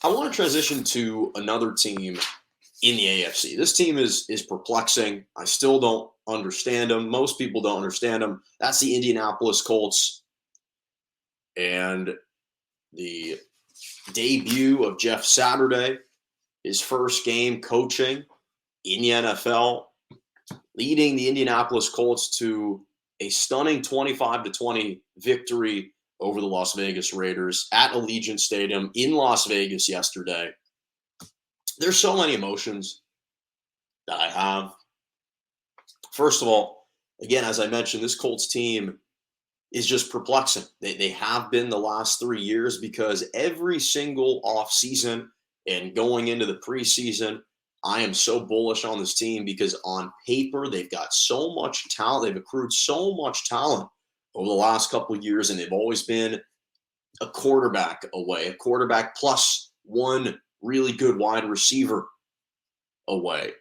I want to transition to another team in the AFC. This team is perplexing. I still don't understand them. Most people don't understand them. That's the Indianapolis Colts. And the debut of Jeff Saturday, his first game coaching in the NFL, leading the Indianapolis Colts to a stunning 25-20 victory over the Las Vegas Raiders at Allegiant Stadium in Las Vegas yesterday. There's so many emotions that I have. First of all, again, as I mentioned, this Colts team is just perplexing. They have been the last 3 years because every single offseason and going into the preseason, I am so bullish on this team because on paper, they've got so much talent. They've accrued so much talent over the last couple of years, and they've always been a quarterback away, a quarterback plus one really good wide receiver away.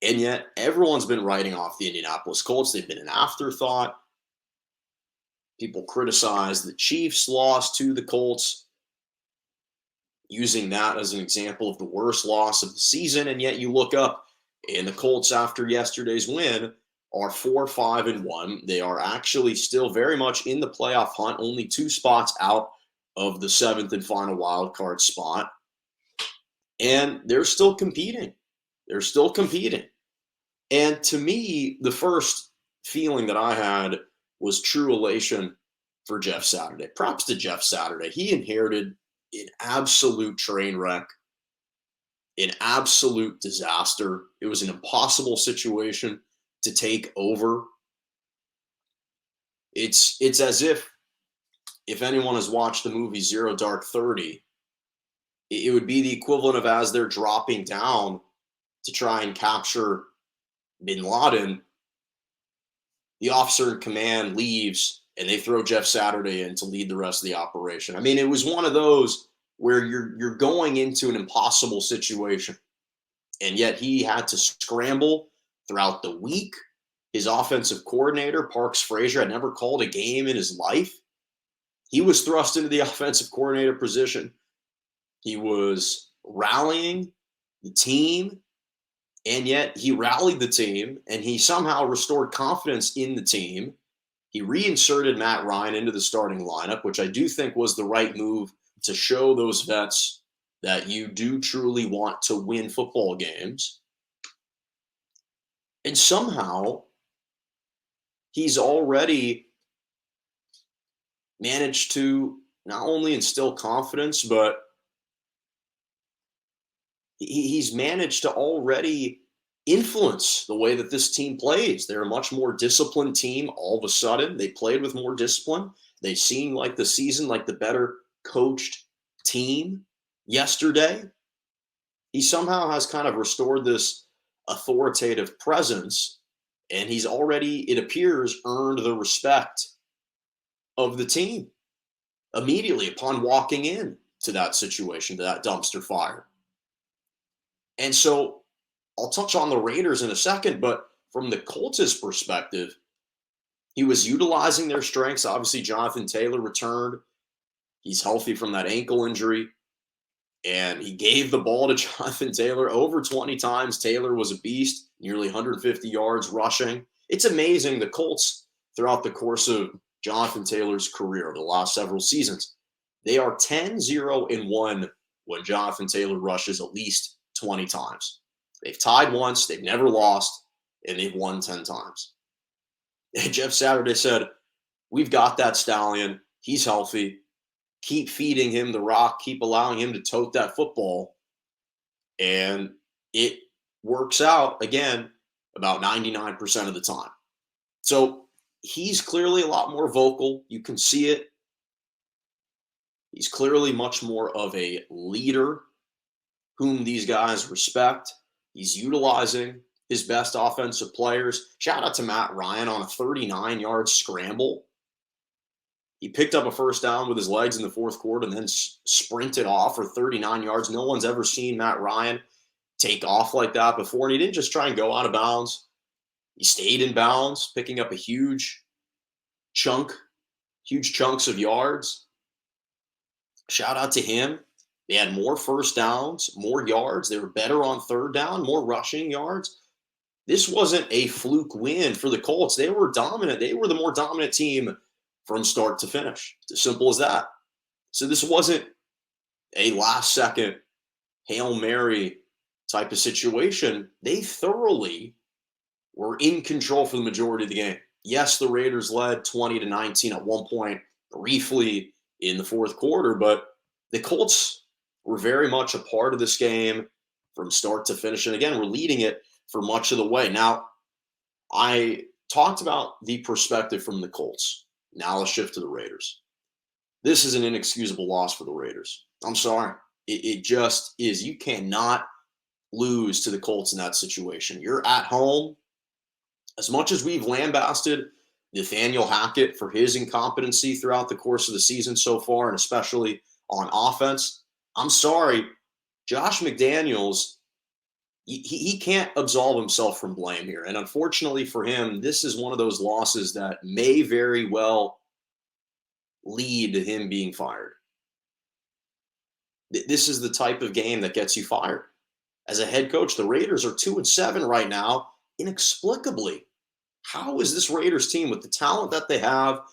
And yet, everyone's been writing off the Indianapolis Colts. They've been an afterthought. People criticize the Chiefs' loss to the Colts, using that as an example of the worst loss of the season. And yet you look up, and the Colts, after yesterday's win, are 4-5-1. They are actually still very much in the playoff hunt, only 2 spots out of the 7th and final wild card spot. And they're still competing. They're still competing. And to me, the first feeling that I had was true elation for Jeff Saturday. Props to Jeff Saturday. He inherited an absolute train wreck, an absolute disaster. It was an impossible situation to take over. It's as if anyone has watched the movie Zero Dark 30, it would be the equivalent of as they're dropping down to try and capture Bin Laden, the officer in command leaves and they throw Jeff Saturday in to lead the rest of the operation. I mean, it was one of those where you're going into an impossible situation, and yet he had to scramble throughout the week. His offensive coordinator, Parks Frazier, had never called a game in his life. He was thrust into the offensive coordinator position. He was rallying the team, and yet he rallied the team, and he somehow restored confidence in the team. He reinserted Matt Ryan into the starting lineup, which I do think was the right move to show those vets that you do truly want to win football games. And somehow he's already managed to not only instill confidence, but he's managed to already influence the way that this team plays. They're a much more disciplined team all of a sudden. They played with more discipline. They seem like the season, like the better coached team yesterday. He somehow has kind of restored this authoritative presence, and he's already, it appears, earned the respect of the team immediately upon walking in to that situation, to that dumpster fire. And so I'll touch on the Raiders in a second, but from the Colts' perspective, he was utilizing their strengths. Obviously, Jonathan Taylor returned. He's healthy from that ankle injury. And he gave the ball to Jonathan Taylor over 20 times. Taylor was a beast, nearly 150 yards rushing. It's amazing the Colts, throughout the course of Jonathan Taylor's career over the last several seasons, they are 10-0-1 when Jonathan Taylor rushes at least 20 times. They've tied once, they've never lost, and they've won 10 times. And Jeff Saturday said, "We've got that stallion. He's healthy. Keep feeding him the rock. Keep allowing him to tote that football." And it works out, again, about 99% of the time. So he's clearly a lot more vocal. You can see it. He's clearly much more of a leader whom these guys respect. He's utilizing his best offensive players. Shout out to Matt Ryan on a 39-yard scramble. He picked up a first down with his legs in the fourth quarter and then sprinted off for 39 yards. No one's ever seen Matt Ryan take off like that before. And he didn't just try and go out of bounds. He stayed in bounds, picking up a huge chunks of yards. Shout out to him. They had more first downs, more yards. They were better on third down, more rushing yards. This wasn't a fluke win for the Colts. They were dominant. They were the more dominant team from start to finish. It's as simple as that. So this wasn't a last second Hail Mary type of situation. They thoroughly were in control for the majority of the game. Yes, the Raiders led 20-19 at one point briefly in the fourth quarter, but the Colts were very much a part of this game from start to finish. And again, we're leading it for much of the way. Now, I talked about the perspective from the Colts. Now let's shift to the Raiders. This is an inexcusable loss for the Raiders. I'm sorry. It just is. You cannot lose to the Colts in that situation. You're at home. As much as we've lambasted Nathaniel Hackett for his incompetency throughout the course of the season so far, and especially on offense, I'm sorry. Josh McDaniels, he can't absolve himself from blame here. And unfortunately for him, this is one of those losses that may very well lead to him being fired. This is the type of game that gets you fired. As a head coach, the Raiders are 2-7 right now, inexplicably. How is this Raiders team, with the talent that they have,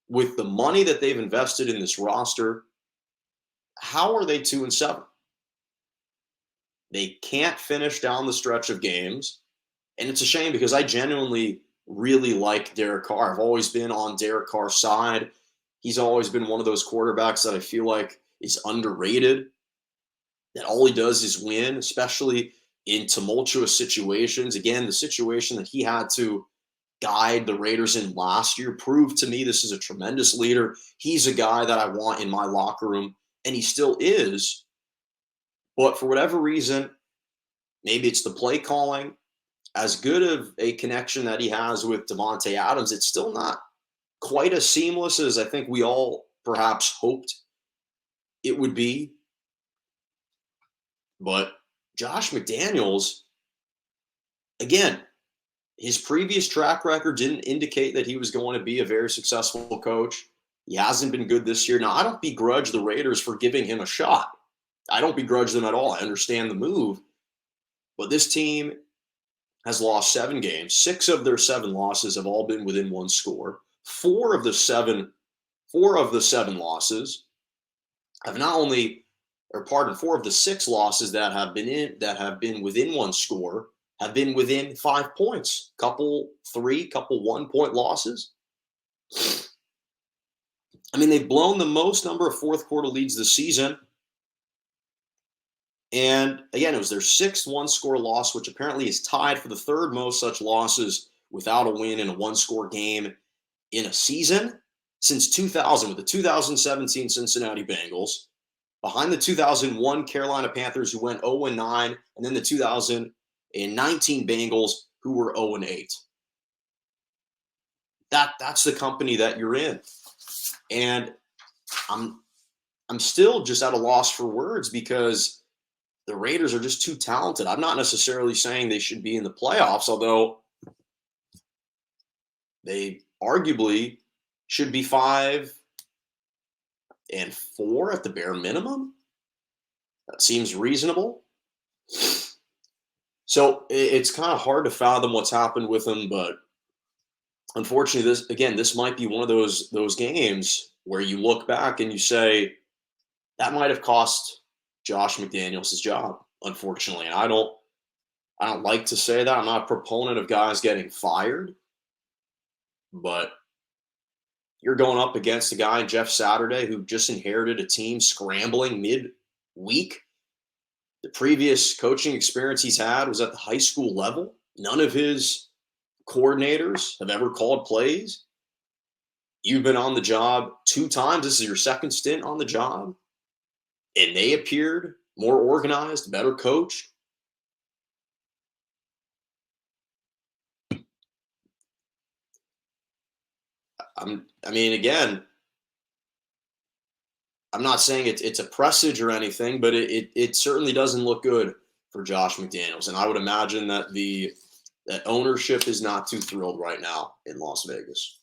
with the money that they've invested in this roster, how are they 2-7? They can't finish down the stretch of games. And it's a shame because I genuinely really like Derek Carr. I've always been on Derek Carr's side. He's always been one of those quarterbacks that I feel like is underrated, that all he does is win, especially in tumultuous situations. Again, the situation that he had to guide the Raiders in last year proved to me this is a tremendous leader. He's a guy that I want in my locker room, and he still is. But for whatever reason, maybe it's the play calling, as good of a connection that he has with Davante Adams, it's still not quite as seamless as I think we all perhaps hoped it would be. But Josh McDaniels, again, his previous track record didn't indicate that he was going to be a very successful coach. He hasn't been good this year. Now, I don't begrudge the Raiders for giving him a shot. I don't begrudge them at all. I understand the move. But this team has lost 7 games. 6 of their 7 losses have all been within one score. 4 of the 7 losses have not only, or pardon, 4 of the 6 losses that have been within one score have been within 5 points. Couple 1-point losses. I mean, they've blown the most number of fourth quarter leads this season. And again, it was their 6th one-score loss, which apparently is tied for the 3rd most such losses without a win in a one-score game in a season since 2000, with the 2017 Cincinnati Bengals, behind the 2001 Carolina Panthers, who went 0-9, and then the 2019 Bengals, who were 0-8. That's the company that you're in. And I'm still just at a loss for words because the Raiders are just too talented. I'm not necessarily saying they should be in the playoffs, although they arguably should be 5-4 at the bare minimum. That seems reasonable. So it's kind of hard to fathom what's happened with them, but unfortunately, this might be one of those games where you look back and you say that might have cost Josh McDaniels his job, unfortunately. And I don't like to say that. I'm not a proponent of guys getting fired, but you're going up against a guy, Jeff Saturday, who just inherited a team scrambling mid-week. The previous coaching experience he's had was at the high school level. None of his coordinators have ever called plays. You've been on the job 2 times. This is your 2nd stint on the job. And they appeared more organized, better coached. Again, I'm not saying it's a presage or anything, but it certainly doesn't look good for Josh McDaniels. And I would imagine that that ownership is not too thrilled right now in Las Vegas.